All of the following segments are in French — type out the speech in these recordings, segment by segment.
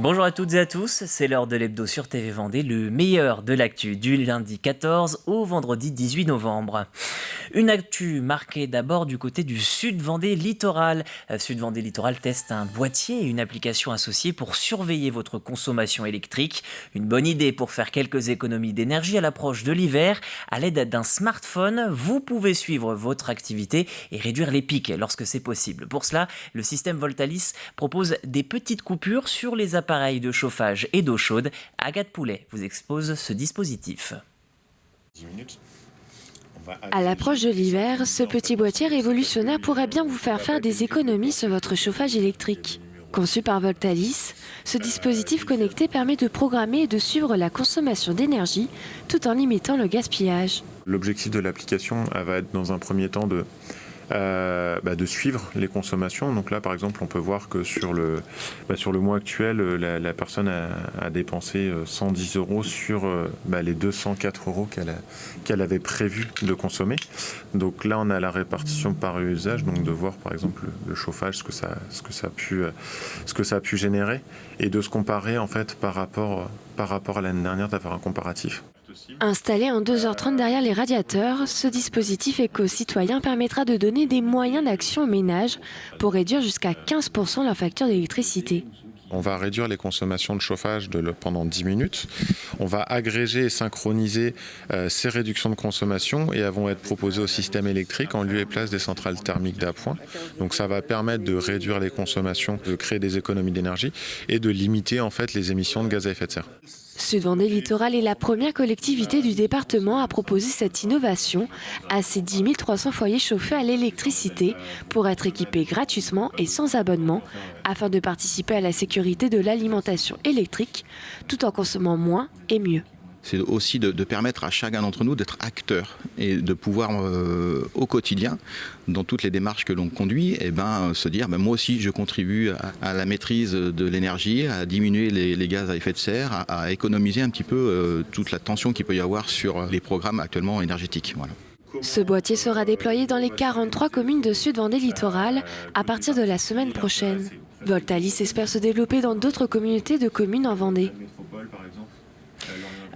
Bonjour à toutes et à tous, c'est l'heure de l'hebdo sur TV Vendée, le meilleur de l'actu du lundi 14 au vendredi 18 novembre. Une actu marquée d'abord du côté du Sud Vendée Littoral. Sud Vendée Littoral teste un boîtier et une application associée pour surveiller votre consommation électrique. Une bonne idée pour faire quelques économies d'énergie à l'approche de l'hiver. À l'aide d'un smartphone, vous pouvez suivre votre activité et réduire les pics lorsque c'est possible. Pour cela, le système Voltalis propose des petites coupures sur les appareils de chauffage et d'eau chaude. Agathe Poulet vous expose ce dispositif. À l'approche de l'hiver, ce petit boîtier révolutionnaire pourrait bien vous faire des économies sur votre chauffage électrique. Conçu par Voltalis, ce dispositif connecté permet de programmer et de suivre la consommation d'énergie tout en limitant le gaspillage. L'objectif de l'application va être dans un premier temps de suivre les consommations. Donc là, par exemple, on peut voir que sur le mois actuel, la personne a dépensé 110 euros sur les 204 euros qu'elle avait prévu de consommer. Donc là, on a la répartition par usage, donc de voir par exemple le chauffage, ce que ça a pu générer, et de se comparer en fait par rapport à l'année dernière, d'avoir un comparatif. Installé en 2h30 derrière les radiateurs, ce dispositif éco-citoyen permettra de donner des moyens d'action aux ménages pour réduire jusqu'à 15% leur facture d'électricité. On va réduire les consommations de chauffage pendant 10 minutes. On va agréger et synchroniser ces réductions de consommation et elles vont être proposées au système électrique en lieu et place des centrales thermiques d'appoint. Donc ça va permettre de réduire les consommations, de créer des économies d'énergie et de limiter en fait les émissions de gaz à effet de serre. Sud Vendée Littoral est la première collectivité du département à proposer cette innovation à ses 10 300 foyers chauffés à l'électricité pour être équipés gratuitement et sans abonnement afin de participer à la sécurité de l'alimentation électrique tout en consommant moins et mieux. C'est aussi de permettre à chacun d'entre nous d'être acteur et de pouvoir au quotidien, dans toutes les démarches que l'on conduit, se dire moi aussi je contribue à la maîtrise de l'énergie, à diminuer les gaz à effet de serre, à économiser un petit peu toute la tension qu'il peut y avoir sur les programmes actuellement énergétiques. Voilà. Ce boîtier sera déployé dans les 43 communes de Sud Vendée Littoral à partir de la semaine prochaine. Voltalis espère se développer dans d'autres communautés de communes en Vendée.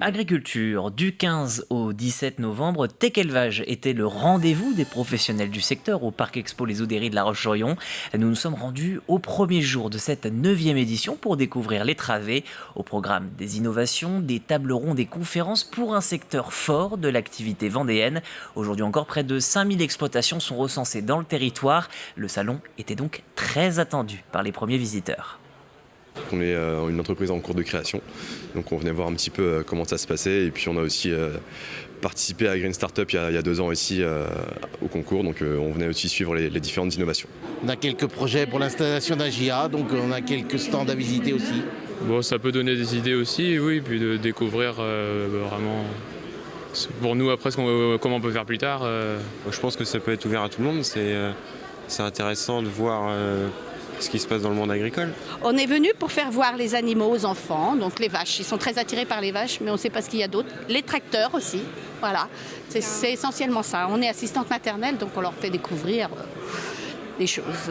Agriculture, du 15 au 17 novembre, Tech Élevage était le rendez-vous des professionnels du secteur au Parc Expo Les Oudéries de La Roche-sur-Yon. Nous nous sommes rendus au premier jour de cette 9e édition pour découvrir les travées. Au programme des innovations, des tables rondes et conférences pour un secteur fort de l'activité vendéenne. Aujourd'hui encore, près de 5000 exploitations sont recensées dans le territoire. Le salon était donc très attendu par les premiers visiteurs. On est une entreprise en cours de création, donc on venait voir un petit peu comment ça se passait, et puis on a aussi participé à Green Startup il y a 2 ans ici au concours, donc on venait aussi suivre les différentes innovations. On a quelques projets pour l'installation d'un GIA, donc on a quelques stands à visiter aussi. Bon, ça peut donner des idées aussi, oui, puis de découvrir vraiment pour nous après comment on peut faire plus tard. Je pense que ça peut être ouvert à tout le monde, c'est intéressant de voir ce qui se passe dans le monde agricole. On est venu pour faire voir les animaux aux enfants, donc les vaches. Ils sont très attirés par les vaches, mais on ne sait pas ce qu'il y a d'autre. Les tracteurs aussi, voilà. C'est essentiellement ça. On est assistante maternelle, donc on leur fait découvrir des choses.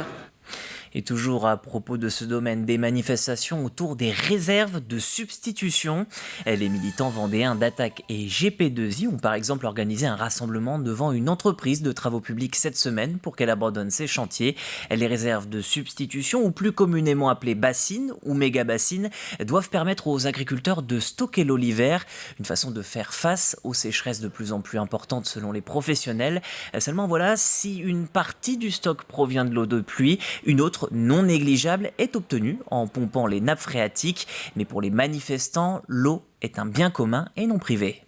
Et toujours à propos de ce domaine, des manifestations autour des réserves de substitution. Les militants vendéens d'Attaque et GP2I ont par exemple organisé un rassemblement devant une entreprise de travaux publics cette semaine pour qu'elle abandonne ses chantiers. Les réserves de substitution, ou plus communément appelées bassines ou méga-bassines, doivent permettre aux agriculteurs de stocker l'eau l'hiver, une façon de faire face aux sécheresses de plus en plus importantes selon les professionnels. Seulement voilà, si une partie du stock provient de l'eau de pluie, une autre non négligeable est obtenue en pompant les nappes phréatiques. Mais pour les manifestants, l'eau est un bien commun et non privé.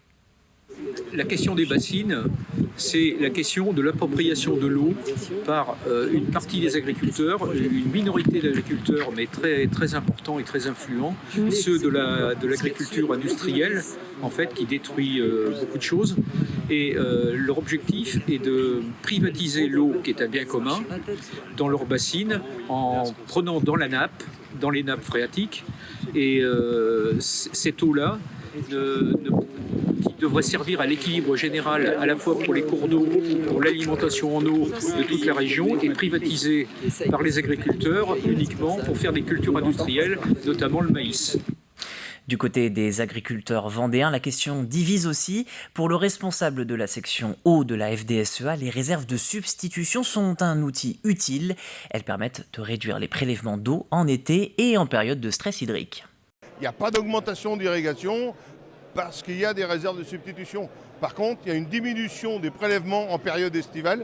La question des bassines, c'est la question de l'appropriation de l'eau par une partie des agriculteurs, une minorité d'agriculteurs, mais très, très importants et très influents, ceux de l'agriculture industrielle, en fait, qui détruit beaucoup de choses. Et leur objectif est de privatiser l'eau, qui est un bien commun, dans leurs bassines, en prenant dans les nappes phréatiques. Et cette eau-là qui devrait servir à l'équilibre général à la fois pour les cours d'eau, pour l'alimentation en eau de toute la région, est privatisé par les agriculteurs uniquement pour faire des cultures industrielles, notamment le maïs. Du côté des agriculteurs vendéens, la question divise aussi. Pour le responsable de la section eau de la FDSEA, les réserves de substitution sont un outil utile. Elles permettent de réduire les prélèvements d'eau en été et en période de stress hydrique. Il n'y a pas d'augmentation d'irrigation parce qu'il y a des réserves de substitution. Par contre, il y a une diminution des prélèvements en période estivale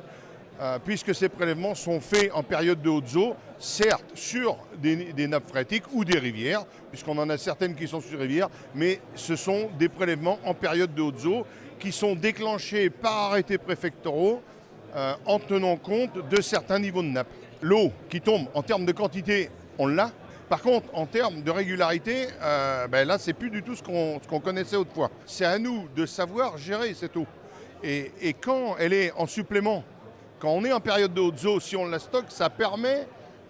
puisque ces prélèvements sont faits en période de hautes eaux, certes sur des nappes phréatiques ou des rivières, puisqu'on en a certaines qui sont sur rivières, mais ce sont des prélèvements en période de hautes eaux qui sont déclenchés par arrêtés préfectoraux en tenant compte de certains niveaux de nappe. L'eau qui tombe en termes de quantité, on l'a. Par contre, en termes de régularité, là, c'est plus du tout ce qu'on connaissait autrefois. C'est à nous de savoir gérer cette eau. Et quand elle est en supplément, quand on est en période de haute eau, si on la stocke, ça permet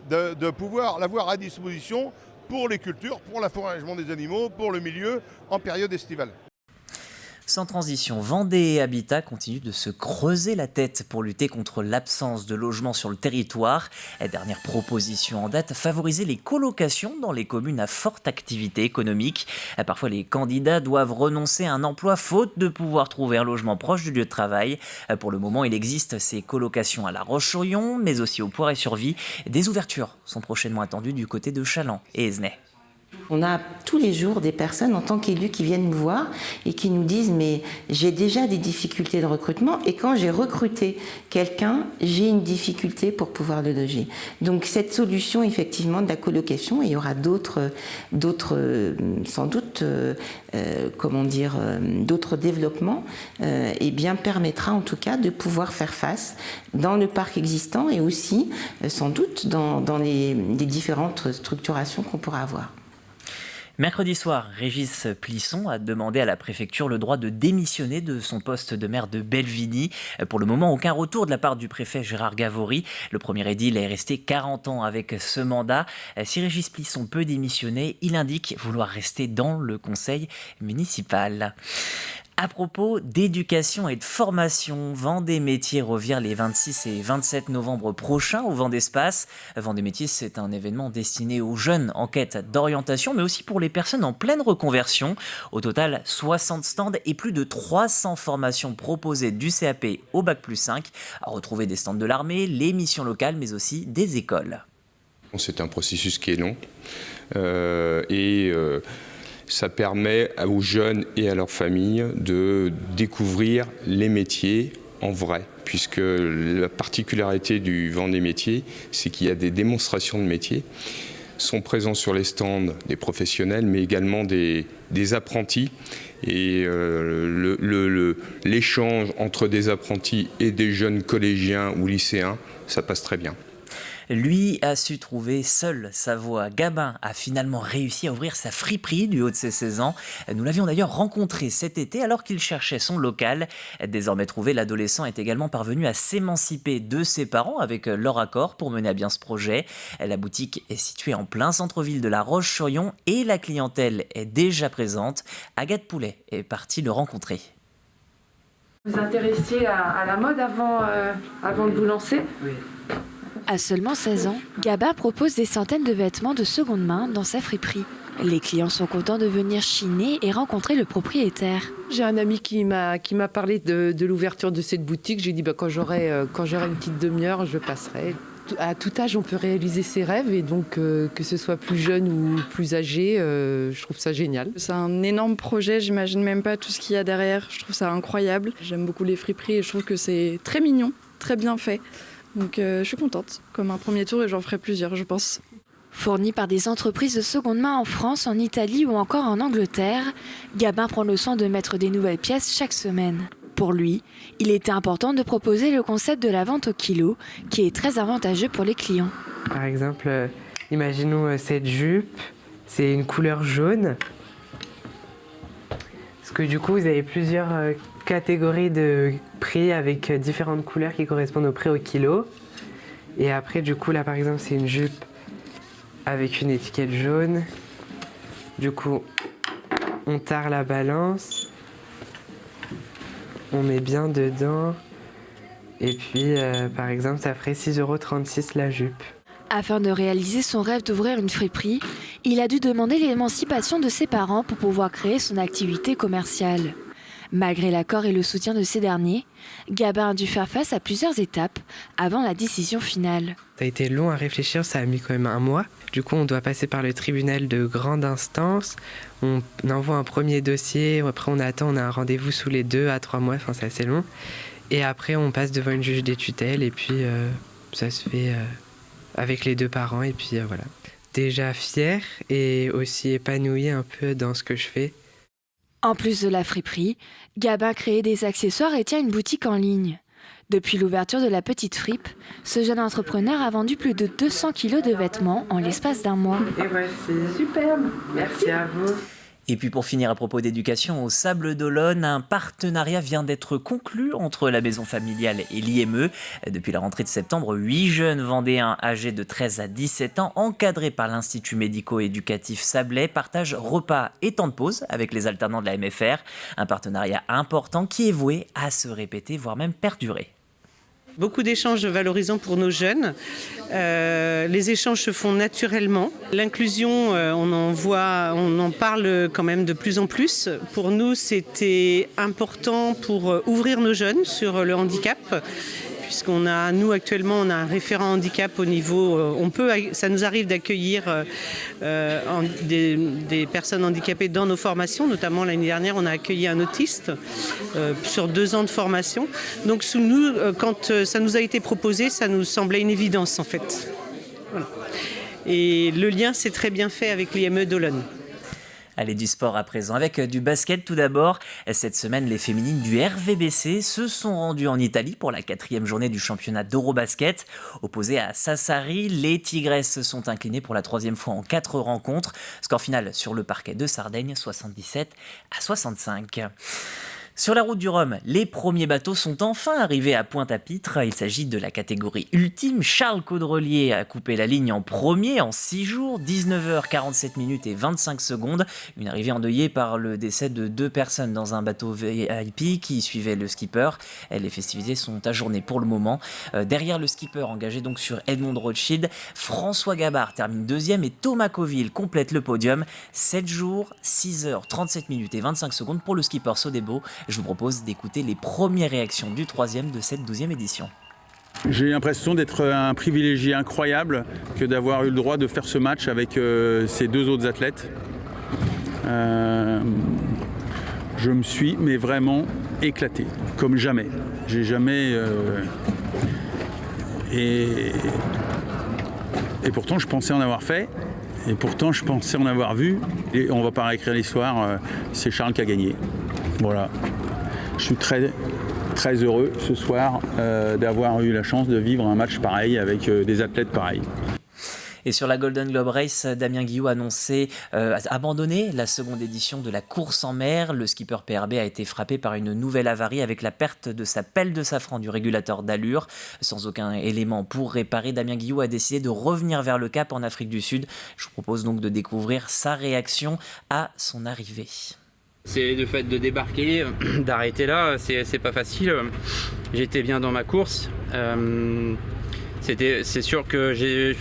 de pouvoir l'avoir à disposition pour les cultures, pour l'affouragement des animaux, pour le milieu en période estivale. Sans transition, Vendée et Habitat continuent de se creuser la tête pour lutter contre l'absence de logements sur le territoire. Dernière proposition en date, favoriser les colocations dans les communes à forte activité économique. Parfois, les candidats doivent renoncer à un emploi faute de pouvoir trouver un logement proche du lieu de travail. Pour le moment, il existe ces colocations à La Roche-sur-Yon, mais aussi au Poiré-sur-Vie. Des ouvertures sont prochainement attendues du côté de Chaland et Esnay. On a tous les jours des personnes en tant qu'élus qui viennent nous voir et qui nous disent « mais j'ai déjà des difficultés de recrutement et quand j'ai recruté quelqu'un, j'ai une difficulté pour pouvoir le loger ». Donc cette solution effectivement de la colocation, et il y aura d'autres sans doute, d'autres développements, permettra en tout cas de pouvoir faire face dans le parc existant et aussi sans doute dans les différentes structurations qu'on pourra avoir. Mercredi soir, Régis Plisson a demandé à la préfecture le droit de démissionner de son poste de maire de Belvigny. Pour le moment, aucun retour de la part du préfet Gérard Gavory. Le premier édile est resté 40 ans avec ce mandat. Si Régis Plisson peut démissionner, il indique vouloir rester dans le conseil municipal. À propos d'éducation et de formation, Vendée Métiers revient les 26 et 27 novembre prochains au Vendespace. Vendée Métiers, c'est un événement destiné aux jeunes en quête d'orientation, mais aussi pour les personnes en pleine reconversion. Au total, 60 stands et plus de 300 formations proposées du CAP au Bac+5. À retrouver des stands de l'armée, les missions locales, mais aussi des écoles. C'est un processus qui est long ça permet aux jeunes et à leurs familles de découvrir les métiers en vrai, puisque la particularité du Vendée Métiers, c'est qu'il y a des démonstrations de métiers, sont présents sur les stands des professionnels, mais également des apprentis. Et l'échange entre des apprentis et des jeunes collégiens ou lycéens, ça passe très bien. Lui a su trouver seul sa voie. Gabin a finalement réussi à ouvrir sa friperie du haut de ses 16 ans. Nous l'avions d'ailleurs rencontré cet été alors qu'il cherchait son local. Désormais trouvé, l'adolescent est également parvenu à s'émanciper de ses parents avec leur accord pour mener à bien ce projet. La boutique est située en plein centre-ville de La Roche-sur-Yon et la clientèle est déjà présente. Agathe Poulet est partie le rencontrer. Vous vous intéressiez à la mode avant de vous lancer ? Oui. À seulement 16 ans, Gabin propose des centaines de vêtements de seconde main dans sa friperie. Les clients sont contents de venir chiner et rencontrer le propriétaire. J'ai un ami qui m'a parlé de l'ouverture de cette boutique. J'ai dit quand j'aurai une petite demi-heure, je passerai. À tout âge, on peut réaliser ses rêves et donc que ce soit plus jeune ou plus âgé, je trouve ça génial. C'est un énorme projet, j'imagine même pas tout ce qu'il y a derrière. Je trouve ça incroyable. J'aime beaucoup les friperies et je trouve que c'est très mignon, très bien fait. Donc je suis contente, comme un premier tour et j'en ferai plusieurs, je pense. Fourni par des entreprises de seconde main en France, en Italie ou encore en Angleterre, Gabin prend le soin de mettre des nouvelles pièces chaque semaine. Pour lui, il était important de proposer le concept de la vente au kilo, qui est très avantageux pour les clients. Par exemple, imaginons cette jupe, c'est une couleur jaune. Parce que du coup, vous avez plusieurs catégories de prix avec différentes couleurs qui correspondent au prix au kilo. Et après, du coup, là, par exemple, c'est une jupe avec une étiquette jaune. Du coup, on tare la balance, on met bien dedans, et puis par exemple ça ferait 6,36 € la jupe. Afin de réaliser son rêve d'ouvrir une friperie, il a dû demander l'émancipation de ses parents pour pouvoir créer son activité commerciale. Malgré l'accord et le soutien de ces derniers, Gabin a dû faire face à plusieurs étapes avant la décision finale. Ça a été long à réfléchir, ça a mis quand même 1 mois. Du coup, on doit passer par le tribunal de grande instance. On envoie un premier dossier, après on attend, on a un rendez-vous sous les 2 à 3 mois, enfin c'est assez long. Et après, on passe devant une juge des tutelles et puis ça se fait avec les 2 parents et puis voilà. Déjà fière et aussi épanouie un peu dans ce que je fais. En plus de la friperie, Gabin crée des accessoires et tient une boutique en ligne. Depuis l'ouverture de la petite fripe, ce jeune entrepreneur a vendu plus de 200 kilos de vêtements en l'espace d'1 mois. Et voici, superbe, merci à vous. Et puis pour finir à propos d'éducation, au Sables d'Olonne, un partenariat vient d'être conclu entre la maison familiale et l'IME. Depuis la rentrée de septembre, 8 jeunes Vendéens âgés de 13 à 17 ans, encadrés par l'Institut médico-éducatif Sablé, partagent repas et temps de pause avec les alternants de la MFR. Un partenariat important qui est voué à se répéter, voire même perdurer. Beaucoup d'échanges valorisants pour nos jeunes. Les échanges se font naturellement. L'inclusion, on en parle quand même de plus en plus. Pour nous, c'était important pour ouvrir nos jeunes sur le handicap. Puisqu'on a, nous actuellement, on a un référent handicap au niveau, ça nous arrive d'accueillir des personnes handicapées dans nos formations. Notamment l'année dernière, on a accueilli un autiste sur 2 ans de formation. Donc sous nous, quand ça nous a été proposé, ça nous semblait une évidence en fait. Voilà. Et le lien s'est très bien fait avec l'IME d'Olonne. Allez, du sport à présent, avec du basket tout d'abord. Cette semaine, les féminines du RVBC se sont rendues en Italie pour la 4e journée du championnat d'Eurobasket. Opposées à Sassari, les Tigresses sont inclinées pour la 3e fois en 4 rencontres. Score final sur le parquet de Sardaigne, 77-65. Sur la route du Rhum, les premiers bateaux sont enfin arrivés à Pointe-à-Pitre. Il s'agit de la catégorie ultime. Charles Caudrelier a coupé la ligne en premier en 6 jours, 19h47 minutes et 25 secondes. Une arrivée endeuillée par le décès de 2 personnes dans un bateau VIP qui suivait le skipper. Les festivités sont ajournées pour le moment. Derrière le skipper engagé donc sur Edmond Rothschild, François Gabard termine 2e et Thomas Coville complète le podium. 7 jours, 6h37 minutes et 25 secondes pour le skipper Sodebo. Je vous propose d'écouter les premières réactions du 3e de cette 12e édition. J'ai l'impression d'être un privilégié incroyable que d'avoir eu le droit de faire ce match avec ces 2 autres athlètes. Je me suis mais vraiment éclaté, comme jamais. J'ai jamais... Et pourtant, je pensais en avoir fait. Et pourtant, je pensais en avoir vu. Et on ne va pas réécrire l'histoire. C'est Charles qui a gagné. Voilà. Je suis très, très heureux ce soir d'avoir eu la chance de vivre un match pareil avec des athlètes pareils. Et sur la Golden Globe Race, Damien Guillou a annoncé abandonner la 2e édition de la course en mer. Le skipper PRB a été frappé par une nouvelle avarie avec la perte de sa pelle de safran du régulateur d'allure. Sans aucun élément pour réparer, Damien Guillou a décidé de revenir vers le Cap en Afrique du Sud. Je vous propose donc de découvrir sa réaction à son arrivée. C'est le fait de débarquer, d'arrêter là, c'est pas facile. J'étais bien dans ma course. C'est sûr que je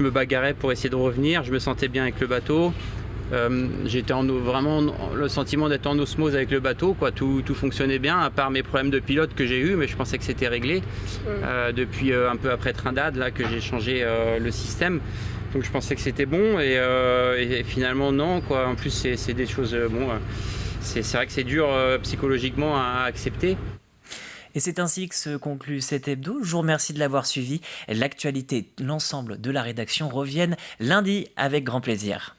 me bagarrais pour essayer de revenir. Je me sentais bien avec le bateau. J'étais vraiment le sentiment d'être en osmose avec le bateau, quoi. Tout fonctionnait bien, à part mes problèmes de pilote que j'ai eu, mais je pensais que c'était réglé depuis un peu après Trindade, là que j'ai changé le système. Donc je pensais que c'était bon et finalement non, quoi. En plus c'est des choses c'est vrai que c'est dur psychologiquement à accepter. Et c'est ainsi que se conclut cet hebdo. Je vous remercie de l'avoir suivi. L'actualité, l'ensemble de la rédaction reviennent lundi avec grand plaisir.